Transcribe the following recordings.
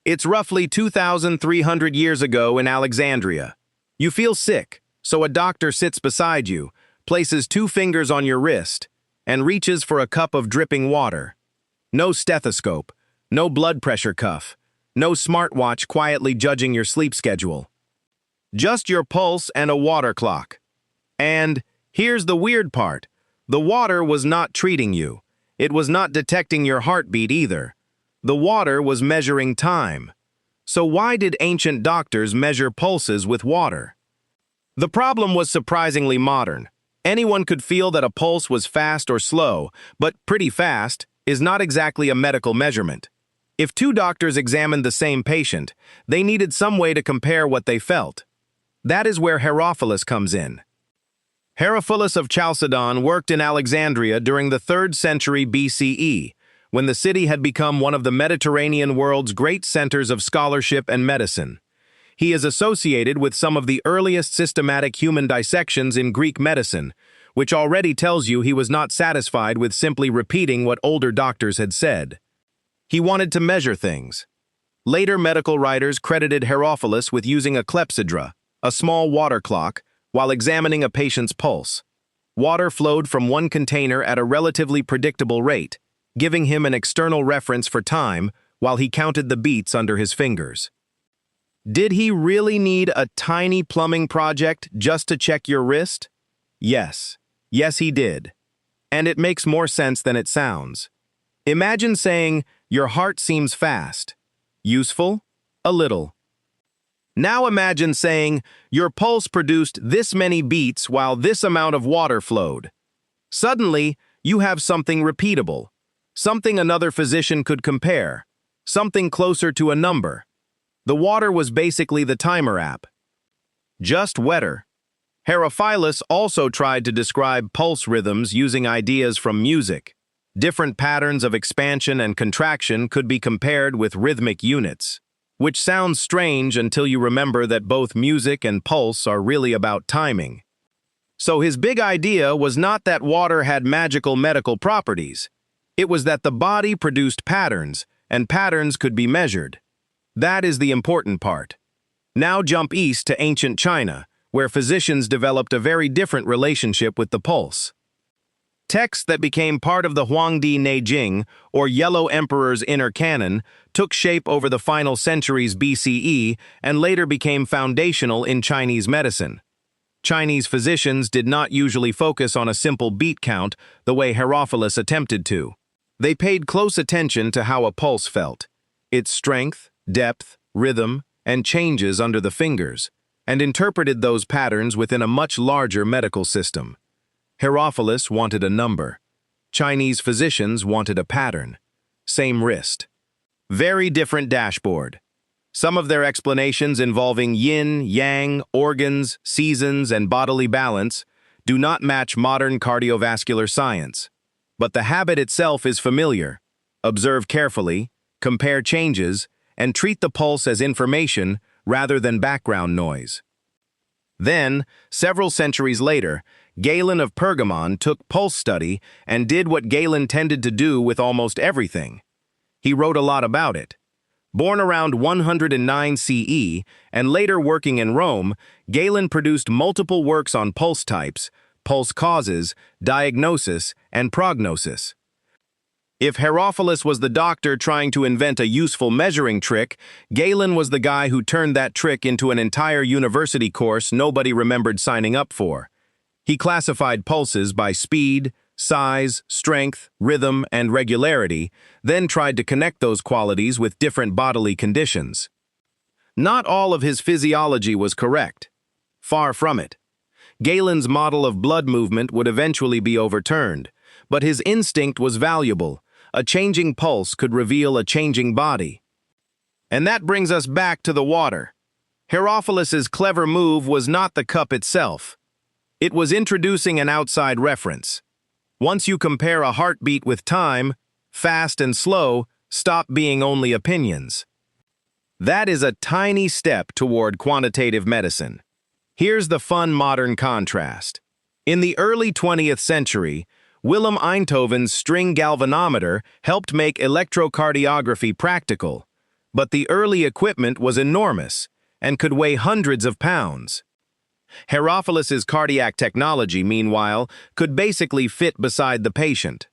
It's roughly 2,300 years ago in Alexandria. You feel sick, so a doctor sits beside you, places 2 fingers on your wrist, and reaches for a cup of dripping water. No stethoscope, no blood pressure cuff, no smartwatch quietly judging your sleep schedule. Just your pulse and a water clock. And here's the weird part. The water was not treating you. It was not detecting your heartbeat either. The water was measuring time. So why did ancient doctors measure pulses with water? The problem was surprisingly modern. Anyone could feel that a pulse was fast or slow, but pretty fast is not exactly a medical measurement. If 2 doctors examined the same patient, they needed some way to compare what they felt. That is where Herophilus comes in. Herophilus of Chalcedon worked in Alexandria during the 3rd century BCE, when the city had become one of the Mediterranean world's great centers of scholarship and medicine. He is associated with some of the earliest systematic human dissections in Greek medicine, which already tells you he was not satisfied with simply repeating what older doctors had said. He wanted to measure things. Later medical writers credited Herophilus with using a Clepsydra, a small water clock, while examining a patient's pulse. Water flowed from one container at a relatively predictable rate, giving him an external reference for time while he counted the beats under his fingers. Did he really need a tiny plumbing project just to check your wrist? Yes. Yes, he did. And it makes more sense than it sounds. Imagine saying, your heart seems fast. Useful? A little. Now imagine saying, your pulse produced this many beats while this amount of water flowed. Suddenly, you have something repeatable. Something another physician could compare. Something closer to a number. The water was basically the timer app. Just wetter. Herophilus also tried to describe pulse rhythms using ideas from music. Different patterns of expansion and contraction could be compared with rhythmic units, which sounds strange until you remember that both music and pulse are really about timing. So his big idea was not that water had magical medical properties. It was that the body produced patterns, and patterns could be measured. That is the important part. Now jump east to ancient China, where physicians developed a very different relationship with the pulse. Texts that became part of the Huangdi Neijing, or Yellow Emperor's inner canon, took shape over the final centuries BCE and later became foundational in Chinese medicine. Chinese physicians did not usually focus on a simple beat count the way Herophilus attempted to. They paid close attention to how a pulse felt, its strength, depth, rhythm, and changes under the fingers, and interpreted those patterns within a much larger medical system. Herophilus wanted a number. Chinese physicians wanted a pattern. Same wrist. Very different dashboard. Some of their explanations involving yin, yang, organs, seasons, and bodily balance do not match modern cardiovascular science. But the habit itself is familiar. Observe carefully, compare changes, and treat the pulse as information rather than background noise. Then, several centuries later, Galen of Pergamon took pulse study and did what Galen tended to do with almost everything. He wrote a lot about it. Born around 109 CE and later working in Rome, Galen produced multiple works on pulse types, pulse causes, diagnosis, and prognosis. If Herophilus was the doctor trying to invent a useful measuring trick, Galen was the guy who turned that trick into an entire university course nobody remembered signing up for. He classified pulses by speed, size, strength, rhythm, and regularity, then tried to connect those qualities with different bodily conditions. Not all of his physiology was correct. Far from it. Galen's model of blood movement would eventually be overturned, but his instinct was valuable. A changing pulse could reveal a changing body. And that brings us back to the water. Herophilus's clever move was not the cup itself. It was introducing an outside reference. Once you compare a heartbeat with time, fast and slow stop being only opinions. That is a tiny step toward quantitative medicine. Here's the fun modern contrast. In the early 20th century, Willem Einthoven's string galvanometer helped make electrocardiography practical. But the early equipment was enormous and could weigh hundreds of pounds. Herophilus's cardiac technology, meanwhile, could basically fit beside the patient.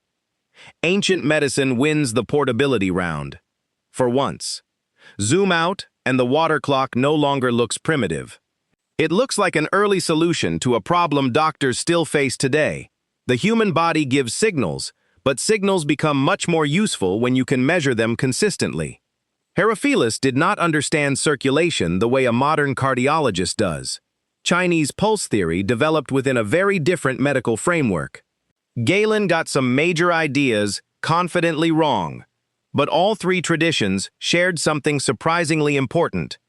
Ancient medicine wins the portability round. For once. Zoom out, and the water clock no longer looks primitive. It looks like an early solution to a problem doctors still face today. The human body gives signals, but signals become much more useful when you can measure them consistently. Herophilus did not understand circulation the way a modern cardiologist does. Chinese pulse theory developed within a very different medical framework. Galen got some major ideas confidently wrong, but all three traditions shared something surprisingly important.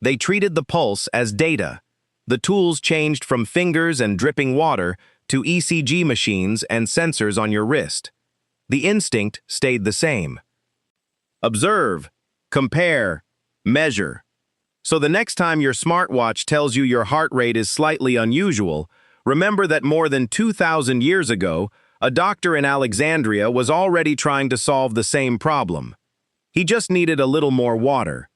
They treated the pulse as data. The tools changed from fingers and dripping water to ECG machines and sensors on your wrist. The instinct stayed the same. Observe, compare, measure. So the next time your smartwatch tells you your heart rate is slightly unusual, remember that more than 2,000 years ago, a doctor in Alexandria was already trying to solve the same problem. He just needed a little more water.